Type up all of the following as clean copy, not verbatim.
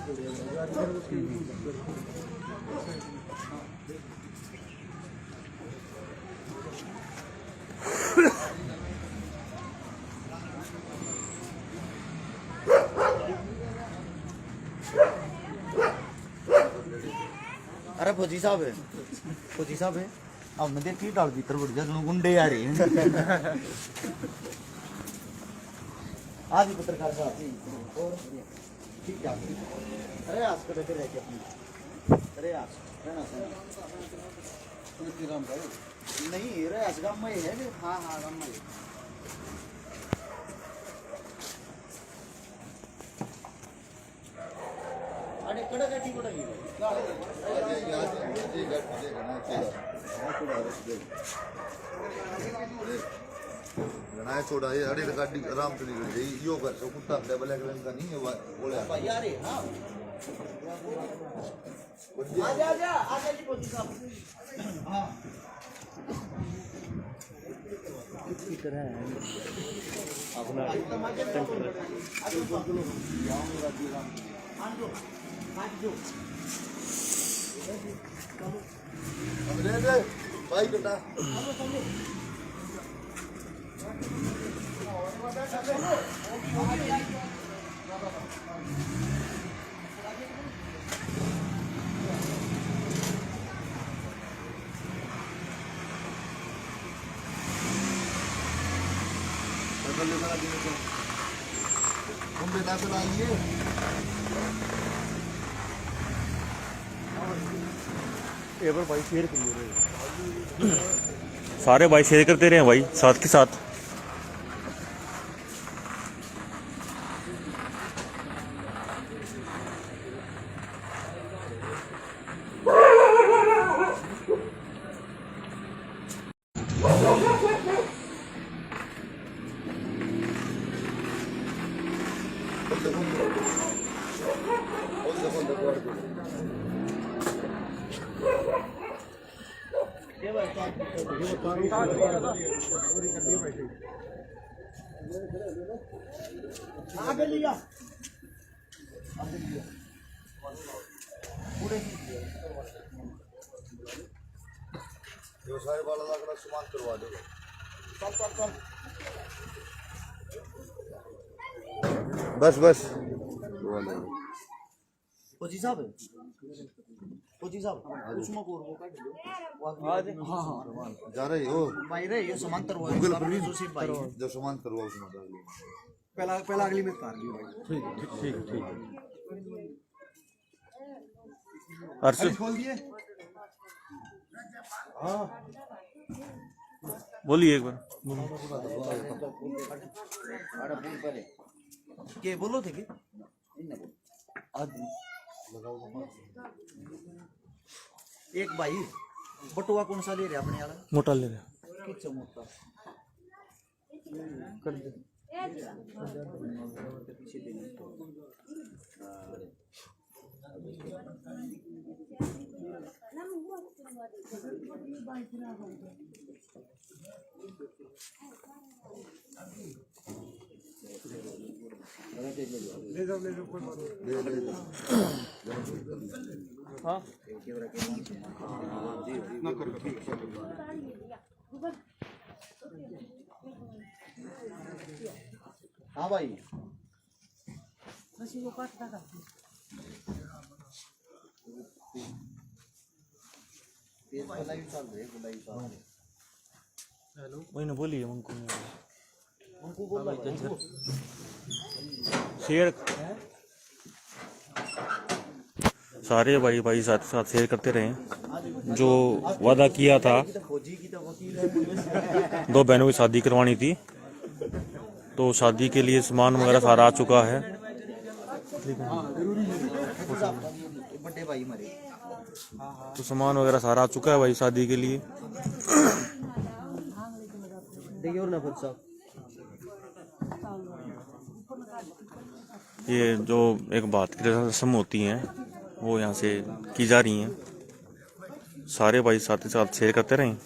अरे फौजी साहब है, फौजी साहब है, अब मैं देखी डाल भीतर बढ़ जा, गुंडे आ रहे हैं। आज ही पत्रकार साहब और ठीक है। अरे आज कर रहे थे अपनी, अरे आज रहना राम भाई नहीं रे, आज गाँव में है। हाँ हाँ गाँव में अरे कड़ा काटी पड़ेगी गणाए छोड़ा ये अरे गाड़ी आराम से निकल गई यो कर तो कुत्ता डबल रंग का नहीं है बोले भाई यार हां आजा जी पोती साहब। हां की तरह है अपना दे भाई बेटा तुम बेटा से लाइए भाई शेयर करिए, सारे भाई शेयर करते रहे भाई साथ के साथ। आगे लिया व्यवसाय वाला का सामान करवा दो। चल चल चल बस बस फौजी साहब फौजी साहब उसमें को वो काट दो आज। हां हां जा रहे हो भाई रे ये समांतर हुआ गूगल पर भी जोशी भाई जो सामान करवा उसमें डाल लो। पहला अगली में कर लियो भाई। ठीक अर्षद खोल दिए। हाँ बोलिए एक बार। के बोलो थे कि एक भाई बटुआ कौन सा ले रहे अपने वाला? मोटा ले रहे कितना मोटा कर दे पीछे देने ले जाओ हाँ ना करो हाँ भाई हेलो वही ना बोलिए उनको बोल रहा शेयर सारे भाई साथ साथ शेयर करते रहे। जो वादा किया था 2 बहनों की शादी करवानी थी, तो शादी के लिए सामान वगैरह सारा आ चुका है। बड़े भाई मरे तो सामान वगैरह सारा आ चुका है भाई शादी के लिए। देखिए और नफर साहब ये जो एक बात की रस्म होती है वो यहाँ से की जा रही हैं। सारे भाई साथ ही साथ शेयर करते रहें।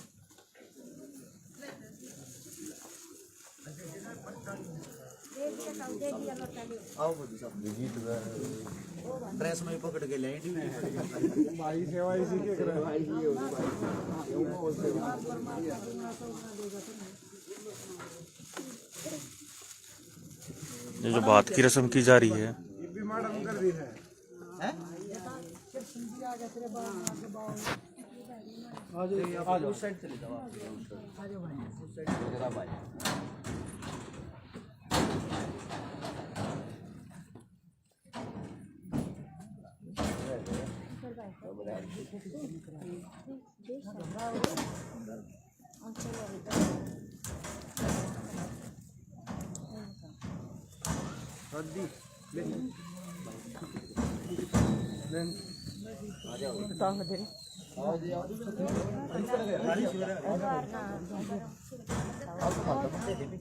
आओ ड्रेस में पकड़ के ले भाई सेवा इसी के कर ये जो बात की रस्म की जा रही है, ये भी मैडम कर दी है हैं? आ जाओ उस साइड चले जाओ आप। उस साइड चले जाओ भाई।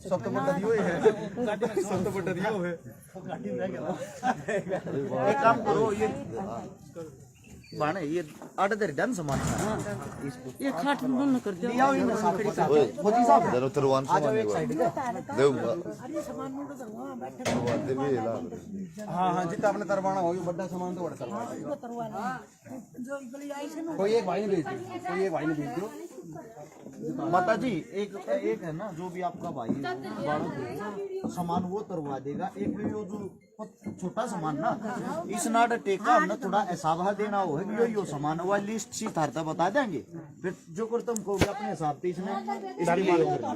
सब तो बड़ा दियो है सब तो बड़ा दियो है एक काम करो, ये बाणे ये आटे तेरे डन सामान ये खाट बंद कर दिया दिया हुई ना साकड़ी साहब फौजी साहब जरा तरवान आ जाओ एक साइड पे। देऊंगा अरे सामान में तो करवा बैठे दे भी ला हाँ हाँ जितना आपने करवाना हो बड़ा सामान तो बड़ा करवाना तो करवाना जो गली आई से ना कोई एक भाई ने भेज दियो कोई एक भाई ने भेज दियो माता जी एक है ना, जो भी आपका भाई बाड़ों को सामान वो तरवा देगा। एक भी वो जो छोटा सामान ना इस नाट टेका हमने थोड़ा हिसाब देना हो है कि यो सामान हुआ लिस्ट सी थारता बता देंगे, फिर जो कर तुम कहोगे अपने हिसाब से इसमें इस्तेमाल करना।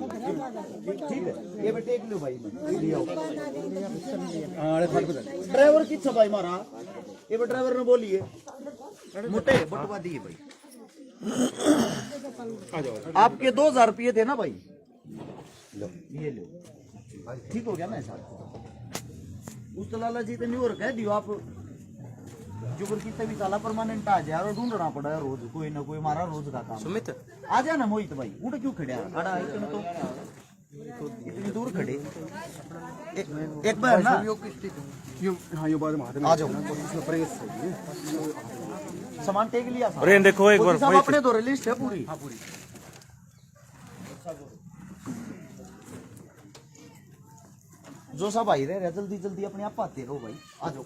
ठीक है, ये बेटे एक लो भाई ड्राइवर की भाई मारा ये ड्राइवर ने बोलिए मोटे बटवा दिए भाई। आपके 2000 रुपये थे ना भाई, लो ये लो, ठीक हो गया ना ऐसा। उस लाला जी तो नहीं हो रखा है दियो आप जुगर की तभी साला परमानेंट आ जाए और ढूंढना पड़ा है रोज कोई ना कोई हमारा रोज का काम। सुमित आ जा ना मोहित भाई, उठ क्यों खड़े अड़ा इतने तो इतनी दूर खड़े। एक बार ना यो हाँ यो बाद में हाथ में आ जाओ, प्रेस सामान टेक लिया अरे देखो एक बार सब अपने तो लिस्ट है पूरी। हाँ पूरी जो सब भाई रहे जल्दी जल्दी अपने आप आते रहो भाई, आ जाओ।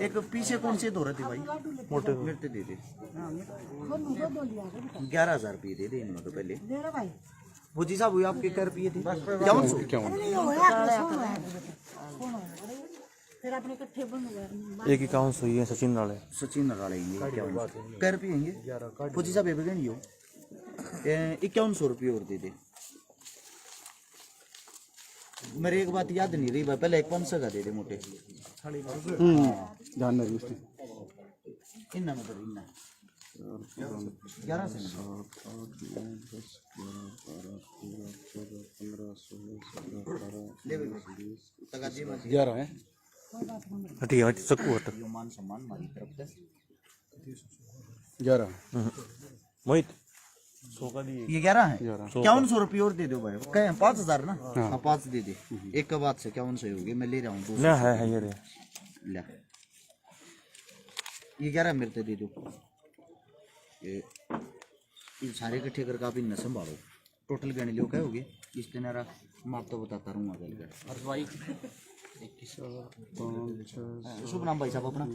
एक पीछे कौन से धो रहे थे भाई, मोटे मिर्च दे दे। 11,000 रुपये दे दे इनमें तो पहले। भोजी साहब हुई आपके कर पिए थे क्या फिर अपने इकट्ठे बन गए एक अकाउंट हुई है सचिन नाले सचिन लगाड़ेंगे कर पिएंगे। भोजी साहब ये बगैर 5100 रुपये और दे दे। मेरे एक बात याद नहीं रही भाई, पहले 500 का दे दे मोटे जान नहीं उसने इन्ना मतलब इन्ना 11 से ले भाई तगाजी मत 11 है ठीक है सकू हट यो मान सम्मान हमारी तरफ से 11 मोहित 100 का दिए ये 11 है। 11 5100 रुपये और दे दो भाई, कहे 5000 ना हाँ 5 दे दे। एक का बात से 5100 हो गए, मैं ले रहा हूँ ना है ये रे ले ये 11 मेरे दे दो। ये सारे इकट्ठे करके आप इन्हें संभालो, टोटल गण लो क्या होगी इस दिन मैं आपको बताता रहूँगा कल का। शुभ नाम भाई साहब अपना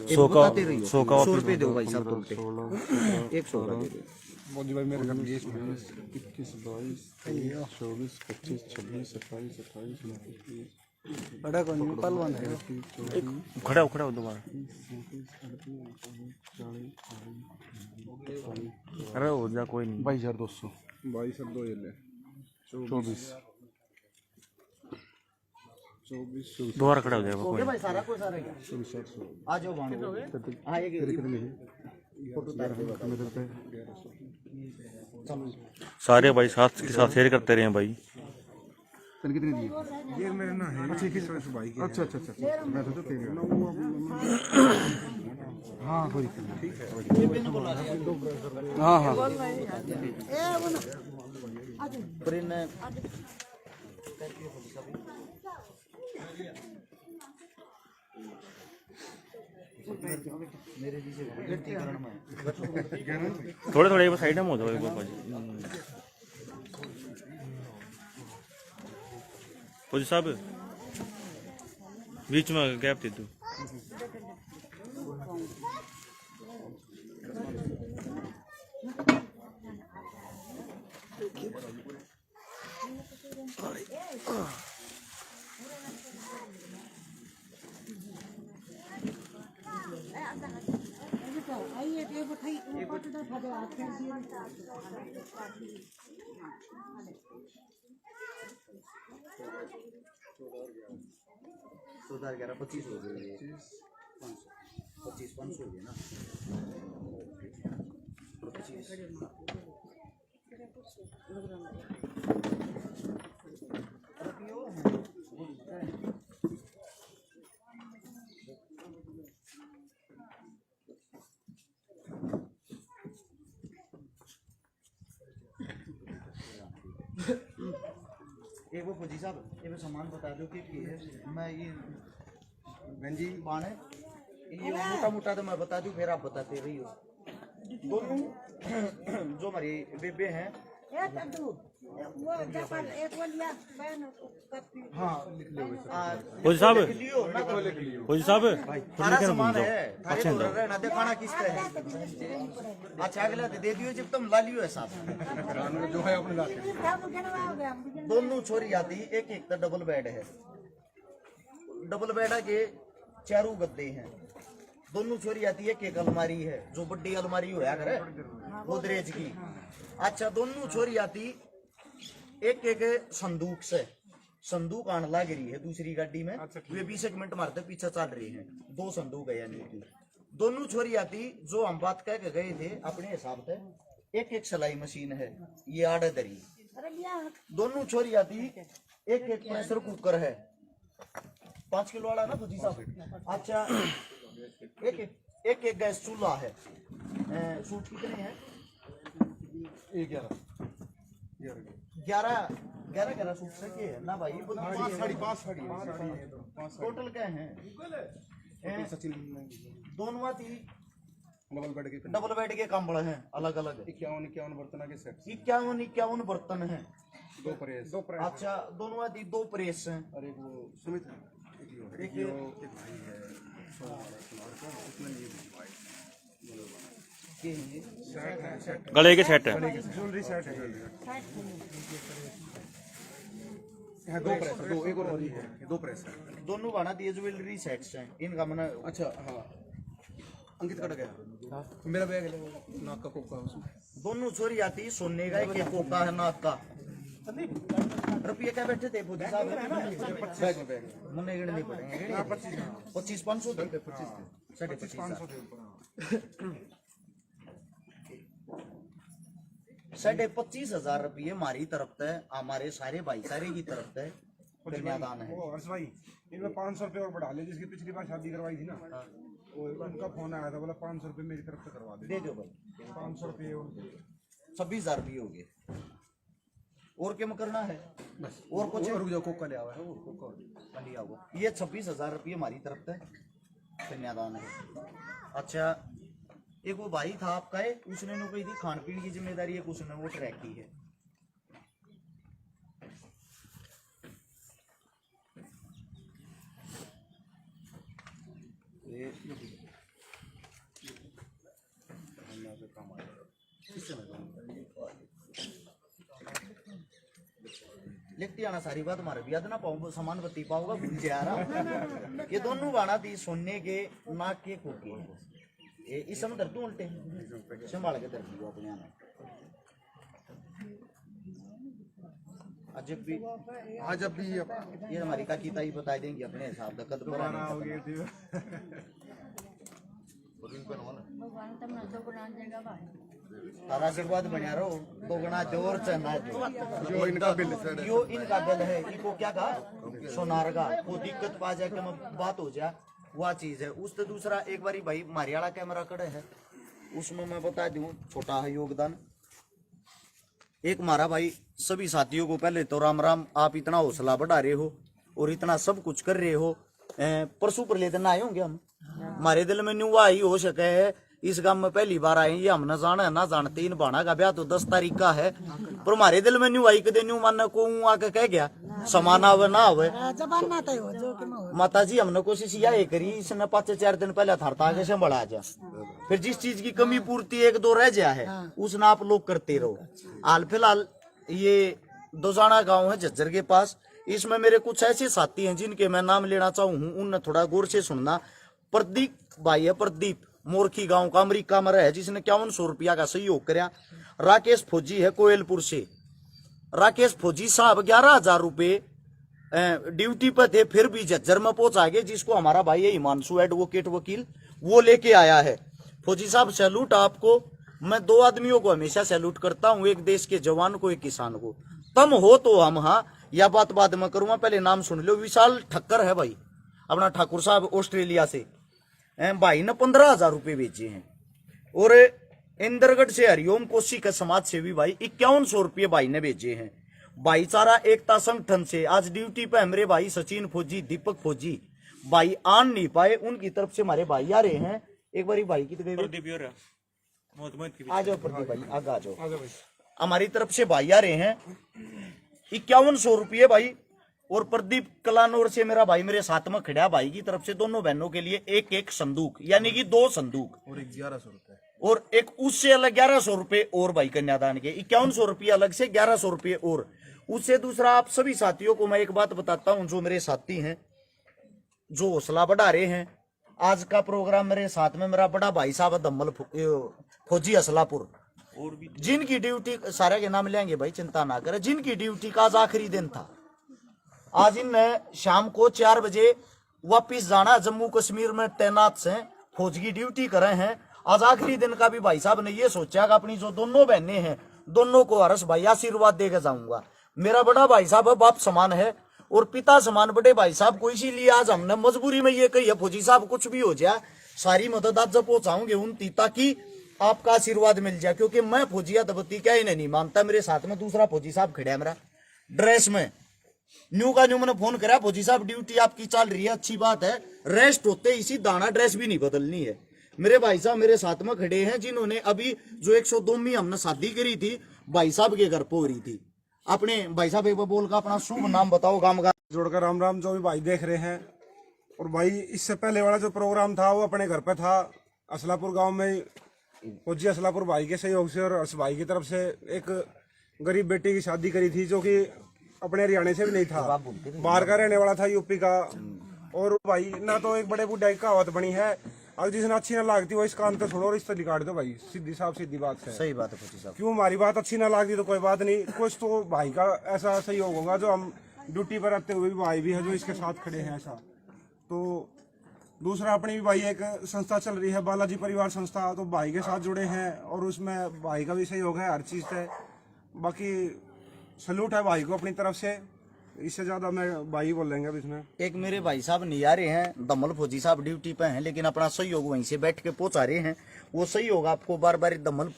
100 का 100 रुपये दो भाई साहब टोटल 100 का दे दो। मोदी भाई मेरे घर में 21 22 23 24 25 26 27 28 29 बड़ा कौन है पहलवान है खड़ा हो दोबारा। अरे हो जा कोई नहीं 22,200 22,200 ये ले 24 दोबारा खड़ा हो जाएगा हो कोई गया भाई सारा कुछ सारा क्या 24,800 आ जाओ भाणो हाँ ये फोटो उतार दे बता। सारे भाई साथ के साथ शेयर करते रहे भाई। तन कितने दिए ये मेरे ना है अच्छा किस भाई के अच्छा अच्छा अच्छा मैं तो तेरे हाँ कोई ठीक है हाँ हाँ पर इन मेरे जी से व्यक्तिकरण में थोड़े थोड़े साइड में हो जाओ एक बार भाई। फौजी साहब बीच में गैप दे दो। आइए ये बताइए ऊपर तो फटे आते हैं सुधार 11-25 हो गए, 25-500 हो गए ना। 25 एक वो फौजी साहब ये वो सामान बता दो कि है मैं ये गंजी बाण है ये मोटा मोटा तो मैं बता दूं फिर आप बताते रही हो। दोनों जो हमारे बेबे हैं वो जब एक वो लिया बहन हाँ फौजी साहब लियो ना फौजी साहब सारा सामान है थारे तो रहना दे खाना किसका है। अच्छा अगला दे दियो जब तुम ला लियो है साहब जो है अपने लाके दोनों छोरी आती एक एक तो डबल बेड है। डबल बेड के चारों गद्दे हैं। दोनों छोरी आती है एक अलमारी है जो बड़ी अलमारी होया करे गोदरेज की। अच्छा दोनों छोरी आती एक एक संदूक से संदूक आने लग रही है दूसरी गाड़ी में वे 20 मिनट मारते पीछे चल रही है। 2 संदूक है यानी कि दोनों छोरी आती जो हम बात कह के गए थे अपने हिसाब से एक एक सिलाई मशीन है ये आड़े दरी। दोनों छोरी आती एक एक प्रेशर कुकर है 5 किलो वाला ना फौजी साहब। अच्छा एक एक गैस चूल्हा है। सूट कितने हैं 11 सूट से के है ना भाई टोटल क्या है दोनों आती डबल बेड के कंबल हैं अलग अलग 51 बर्तन के सेट 51 बर्तन हैं 2 प्रेस अच्छा दोनों आती 2 प्रेस हैं और एक वो सुमित एक भाई है गले के सेट है ज्वेलरी सेट है यहाँ 2 प्रेस 2 एक और है 2 प्रेस है दोनों बना दिए ज्वेलरी सेट्स हैं इनका मैंने अच्छा हाँ अंकित कट गया मेरा बैग है नाक का कोका उसमें दोनों छोरी आती सोने का एक कोका है नाक का रुपये क्या बैठे थे फौजी साहब बैग में मुन्ने गिनने पड़ेंगे 25-500 25,000 रुपये हमारी तरफ से हमारे सारे भाईचारे की तरफ से कन्यादान है। हर्ष भाई इनमें 500 रुपये और बढ़ा ले जिसकी पिछली बार शादी करवाई थी ना वो उनका फोन आया था बोला 500 रुपये मेरी तरफ से करवा दे दो भाई 500 रुपये 26,000 रुपये हो गए और क्या करना है बस और कुछ रुक जाओ कोका ले आवा है वो कोका लिया होगा ये 26,000 रुपये हमारी तरफ से कन्यादान है। अच्छा एक वो भाई था आपका है उसने नो कही थी खान पीन की जिम्मेदारी है उसने वो ट्रैक की है। लिखती आना सारी बात हमारे भी याद ना पाऊंगा सामान बत्ती पाऊंगा भूल जा रहा। ये दोनों बाणा थी सोने के नाक के खोके ये इस समय धरती उल्टे संभाल के धरती वो अपने आना आज भी ये हमारी काकी ताई बता देंगी अपने हिसाब से कद तारा आशीर्वाद बना रहो 2 गुना जोर चलना जो इनका बिल यो इनका बिल है इनको क्या कहा सोनार का वो दिक्कत पा जाए कि बात हो जाए वह चीज है। उससे दूसरा एक बारी भाई मारियाला कैमरा कड़े है उसमें मैं बता दूं छोटा है योगदान एक हमारा भाई सभी साथियों को पहले तो राम राम। आप इतना हौसला बढ़ा रहे हो और इतना सब कुछ कर रहे हो परसों पर लेते ना आए होंगे हम हमारे दिल में न्यू ही हो सके है इस गांव में पहली बार आए, ये हम न जाने ना जानते। इन भाणा का ब्याह तो 10 तारीख का है, पर हमारे दिल में न्यू आई के न्यू मानने को आके कह गया समाना आवे ना आवे। जमाना तय हो जो कि हो। माता जी हमने कोशिश यही करी, इसने 5-4 दिन पहले थारता आगे से बढ़ा जा, फिर जिस चीज की कमी पूर्ति 1-2 रह जाए है उसने आप लोग करते रहो। हाल फिलहाल ये दोजाना गांव है झज्जर के पास, इसमें मेरे कुछ ऐसे साथी हैं जिनके मैं नाम लेना चाहूँ, उनने थोड़ा गौर से सुनना। प्रदीप भाई है, प्रदीप मोरखी गांव का, अमेरिका में रहे, जिसने 5100 रुपया का सहयोग कराया। राकेश फौजी है कोयलपुर से, राकेश फौजी साहब 11,000 रुपये ड्यूटी पे थे फिर भी झज्जर में पहुंचा गए, जिसको हमारा भाई है हिमांशु एडवोकेट वकील वो लेके आया है। फौजी साहब सैल्यूट आपको। मैं 2 आदमियों को हमेशा सैल्यूट करता हूँ, एक देश के जवान को, एक किसान को। तुम हो तो हम, हाँ या बात बाद में करूंगा, पहले नाम सुन लो। विशाल ठक्कर है भाई, अपना ठाकुर साहब ऑस्ट्रेलिया से, भाई ने 15,000 रुपये भेजे हैं। और इंदरगढ़ से हरिओम कोशी का समाज सेवी भाई 5100 रुपये भाई ने भेजे हैं। भाईचारा एकता संगठन से आज ड्यूटी पे मेरे भाई सचिन फौजी, दीपक फौजी भाई आन नहीं पाए, उनकी तरफ से हमारे भाई आ रहे हैं। एक बार भाई की तो आ जाओ प्रदीप भाई, आगे आ जाओ। हमारी तरफ से भाई आ रहे हैं 5100 रुपये भाई। और प्रदीप कलानौर से मेरा भाई मेरे साथ में खड़ा, भाई की तरफ से दोनों बहनों के लिए एक संदूक, यानी कि 2 संदूक और 1100 रुपए, और एक उससे अलग 1100 रुपये और भाई कन्यादान के 5100 रुपये अलग से 1100 रुपये और उससे दूसरा। आप सभी साथियों को मैं एक बात बताता हूं, जो मेरे साथी हैं जो हौसला बढ़ा रहे हैं। आज का प्रोग्राम मेरे साथ में मेरा बड़ा भाई साहब दम्मल फौजी असलापुर, जिनकी ड्यूटी, सारे के नाम लेंगे भाई चिंता ना करें, जिनकी ड्यूटी का आज आखिरी दिन था। आज इन शाम को 4 बजे वापिस जाना, जम्मू कश्मीर में तैनात से फौज की ड्यूटी कर रहे हैं। आज आखिरी दिन का भी भाई साहब ने ये सोचा कि अपनी जो दोनों बहनें हैं दोनों को हर्ष भाई आशीर्वाद देकर जाऊंगा। मेरा बड़ा भाई साहब बाप समान है और पिता समान बड़े भाई साहब को, इसीलिए आज हमने मजबूरी में ये कही है फौजी साहब कुछ भी हो जाए सारी मदद आज जब पहुंचाऊंगे उनकी, ताकि आपका आशीर्वाद मिल जाए। क्योंकि मैं फौजिया दबती क्या इन्हें नहीं मानता। मेरे साथ में दूसरा फौजी साहब खड़ा है मेरा ड्रेस में, न्यू का न्यू मैंने फोन करा, फौजी साहब ड्यूटी आपकी चल रही है, अच्छी बात है, रेस्ट होते इसी दाना ड्रेस भी नहीं बदलनी है। मेरे भाई साहब मेरे साथ में खड़े हैं, जिन्होंने अभी जो 102 में हमने शादी करी थी भाई साहब के घर पे हो रही थी। अपने भाई साहब एक बार बोल का अपना शुभ नाम बताओ, गांव का जोड़कर राम राम। जो भी भाई देख रहे हैं, और भाई इससे पहले वाला जो प्रोग्राम था वो अपने घर पे था असलापुर गांव में, फौजी असलापुर भाई के सहयोग से और हर्ष भाई की तरफ से एक गरीब बेटी की शादी करी थी, जो कि अपने हरियाणा से भी नहीं था, बाहर का रहने वाला था, यूपी का। और भाई ना तो एक बड़े बुढ़ाई कहावत बनी है, अब जिसने अच्छी ना लागती वो इस कान पे छोड़ो और इस तरह निकाल दो भाई, सीधी साफ सीधी बात है। सही बात है फौजी साहब। क्यों हमारी बात अच्छी ना लागती तो कोई बात नहीं, कुछ तो भाई का ऐसा सहयोग होगा जो हम ड्यूटी पर रहते हुए भी भाई भी है जो इसके साथ खड़े हैं ऐसा। तो दूसरा अपनी भी भाई एक संस्था चल रही है बालाजी परिवार संस्था, तो भाई के साथ जुड़े हैं और उसमें भाई का भी सहयोग है हर चीज से। बाकी सल्यूट है भाई को अपनी तरफ से, इससे ज्यादा मैं भाई बोलेंगे अब इसमें। एक मेरे भाई साहब नियारे हैं, दमल फौजी साहब ड्यूटी पे हैं, लेकिन अपना सहयोग वहीं से बैठ के पहुंचा रहे हैं। वो सहयोग आपको बार बार दमल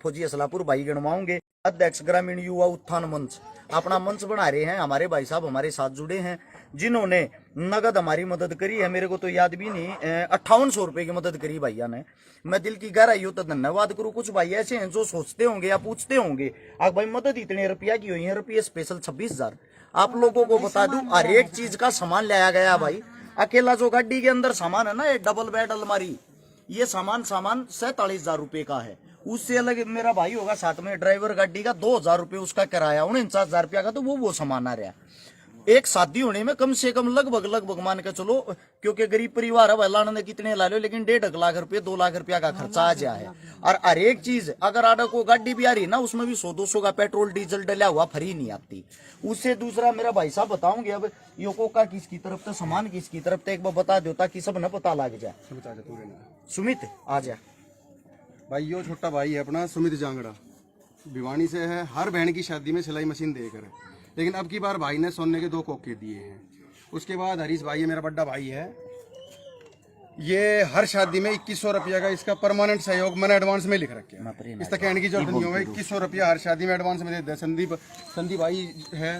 फौजी असलापुर भाई गणवाओंगे। अध्यक्ष ग्रामीण युवा उत्थान मंच अपना मंच बना रहे हैं, हमारे भाई साहब हमारे साथ जुड़े हैं, जिन्होंने नगद हमारी मदद करी है। मेरे को तो याद भी नहीं, 5800 रुपए की मदद करी भैया ने। मैं दिल की गहराइयों तो धन्यवाद करूँ। कुछ भाई ऐसे हैं जो सोचते होंगे या पूछते होंगे भाई मदद इतने रुपया की हुई है, रुपये स्पेशल 26,000। आप लोगों को बता दूं हर एक चीज का सामान लाया गया भाई। अकेला जो गाड़ी के अंदर सामान है ना, ये डबल बेड अलमारी, ये सामान 47,000 रुपए का है। उससे अलग मेरा भाई होगा साथ में ड्राइवर गाड़ी का 2,000 रुपये उसका किराया, 49,000 रुपया का तो वो सामान आ रहा है। एक शादी होने में कम से कम लगभग मान के चलो, क्योंकि गरीब परिवार है लाने ने कितने ला लो, लेकिन 1.5 लाख रुपए 2 लाख रुपया का खर्चा आ जाए है। और हर एक चीज अगर आडा को गाड़ी भी आ रही ना, उसमें भी 100-200 का पेट्रोल डीजल डला हुआ फ्री नहीं आती। उससे दूसरा मेरा भाई साहब बताऊंगे अब योको का किसकी तरफ था, सामान किसकी तरफ था, एक बार बता दो ताकि सब न पता लग जाए। सुमित आ जा भाई, यो छोटा भाई है अपना सुमित जांगड़ा, भिवानी से है। हर बहन की शादी में सिलाई मशीन देकर है, लेकिन अब की बार भाई ने सोने के 2 कोके दिए हैं। उसके बाद हरीश भाई है, मेरा बड़ा भाई है, ये हर शादी में 2100 रुपया का इसका परमानेंट सहयोग मैंने एडवांस में लिख रखे हैं। इस तक कहने की जरूरत नहीं होगा, 2100 रुपया हर शादी में एडवांस में देते हैं। संदीप भाई है,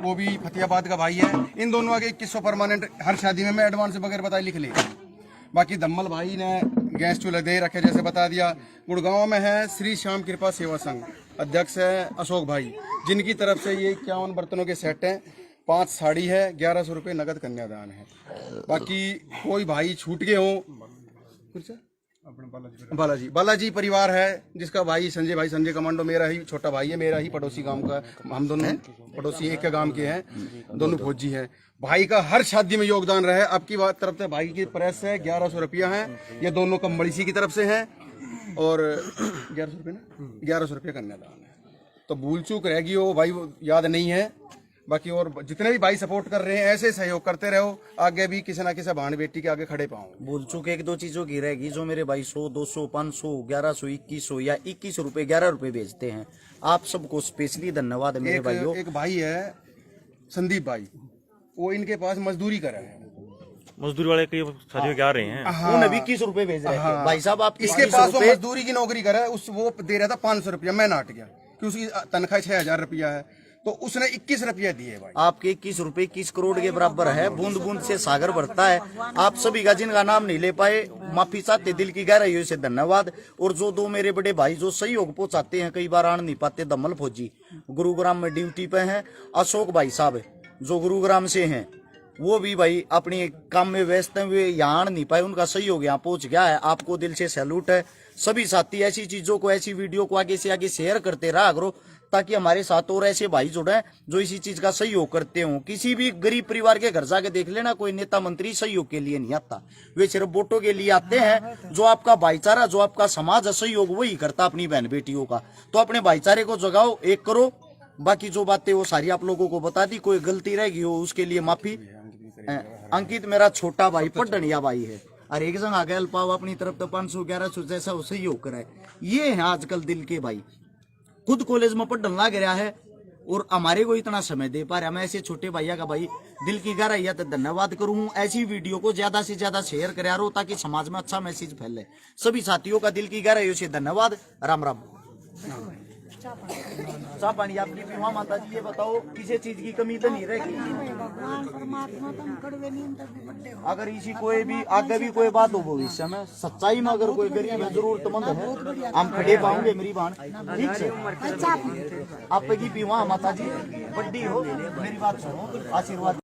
वो भी फतेहाबाद का भाई है। इन दोनों के 2100 परमानेंट हर शादी में मैं एडवांस वगैरह बताई लिख लेता हूँ। बाकी दम्मल भाई ने गैस चूल्हा दे रखे, जैसे बता दिया। गुड़गांव में है श्री श्याम कृपा सेवा संघ, अध्यक्ष है अशोक भाई, जिनकी तरफ से ये 51 बर्तनों के सेट हैं, 5 साड़ी है, 1100 रुपये नगद कन्यादान है। बाकी कोई भाई छूट गए हो, बालाजी परिवार है, जिसका भाई संजय कमांडो मेरा ही छोटा भाई है, मेरा ही पड़ोसी गांव का, हम दोनों पड़ोसी एक गांव के हैं, दोनों फौजी हैं। भाई का हर शादी में योगदान रहे। अब की बात तरफ से भाई की प्रेस है, 1100 रुपया है, ये दोनों कंबड़ीसी की तरफ से हैं, और 1100 रुपये ना, 1100 रुपये कन्यादान है। तो भूल चूक रहेगी वो भाई, वो याद नहीं है। बाकी और जितने भी भाई सपोर्ट कर रहे हैं, ऐसे सहयोग करते रहो, आगे भी किसी ना किसी बहन बेटी के आगे खड़े पाओ। भूल चूक एक दो चीजों की रहेगी, जो मेरे भाई 100, 200, 500, 1100, 2100 या 21 रुपए, 11 रुपए भेजते हैं, आप सबको स्पेशली धन्यवाद मेरे भाइयों। एक भाई है संदीप भाई, वो इनके पास मजदूरी कर रहे हैं, मजदूरी वाले कई साथी आ रहे हैं, वो 21 रुपए भेज रहे हैं। भाई साहब आप इसके पास वो मजदूरी की नौकरी कर रहा है, वो दे रहा था 500 रुपया, मैं नाट गया कि उसकी तनख्वाह 6000 रुपया है, तो उसने 21 रुपया दिए भाई। आपके 21 रुपए 21 करोड़ के बराबर है। बूंद बूंद से सागर भरता है। आप सभी का जिनका नाम नहीं ले पाए, माफी चाहते दिल की गहराइयों से धन्यवाद। और जो दो मेरे बड़े भाई जो सहयोग पहुंचाते हैं, कई बार आन नहीं पाते, दमल फौजी गुरुग्राम में ड्यूटी पे हैं, अशोक भाई साहब जो गुरुग्राम से हैं, वो भी भाई अपने काम में व्यस्त हैं, वे यहाँ आन नहीं पाए, उनका सहयोग यहाँ पहुंच गया है। आपको दिल से सैल्यूट है। सभी साथी ऐसी चीजों को, ऐसी वीडियो को आगे से आगे शेयर करते रहा करो, ताकि हमारे साथ और ऐसे भाई जुड़े जो इसी चीज का सहयोग करते हो। किसी भी गरीब परिवार के घर जाके देख लेना, कोई नेता मंत्री सहयोग के लिए नहीं आता, वे सिर्फ वोटों के लिए आते हैं। जो आपका भाईचारा, जो आपका समाज सहयोग वही करता अपनी बहन बेटियों का। तो अपने भाईचारे को जगाओ, एक करो। बाकी जो बातें वो सारी आप लोगों को बता दी, कोई गलती रहेगी हो उसके लिए माफी। अंकित मेरा छोटा भाई पढ़निया भाई है, और एक जन आगे अल्पाव अपनी तरफ तो 500 1100 जैसा वो सहयोग कराए। ये है आजकल दिल के भाई, खुद कॉलेज में पढ़ने लग रहा है और हमारे को इतना समय दे पा रहा। मैं ऐसे छोटे भैया का भाई दिल की गहराइया तो धन्यवाद करूँ। ऐसी वीडियो को ज्यादा से ज्यादा शेयर करा रहो, ताकि समाज में अच्छा मैसेज फैले। सभी साथियों का दिल की गहराइयों से धन्यवाद। राम राम। चाह पानी आपकी भी वहाँ माता जी, ये बताओ किसी चीज की कमी तो नहीं रहेगी? भगवान परमात्मा तुम कड़वे नींद तक भी बड्डे हो। अगर इसी कोई भी आगे भी कोई बात हो भविष्य में, सच्चाई में अगर कोई गरीब है, जरूरतमंद है, हम खड़े पाओगे मेरी बहन, ठीक से। अच्छा आपकी भी वहाँ माता जी बड्डी हो, मेरी बात सुनो, आशीर्वाद।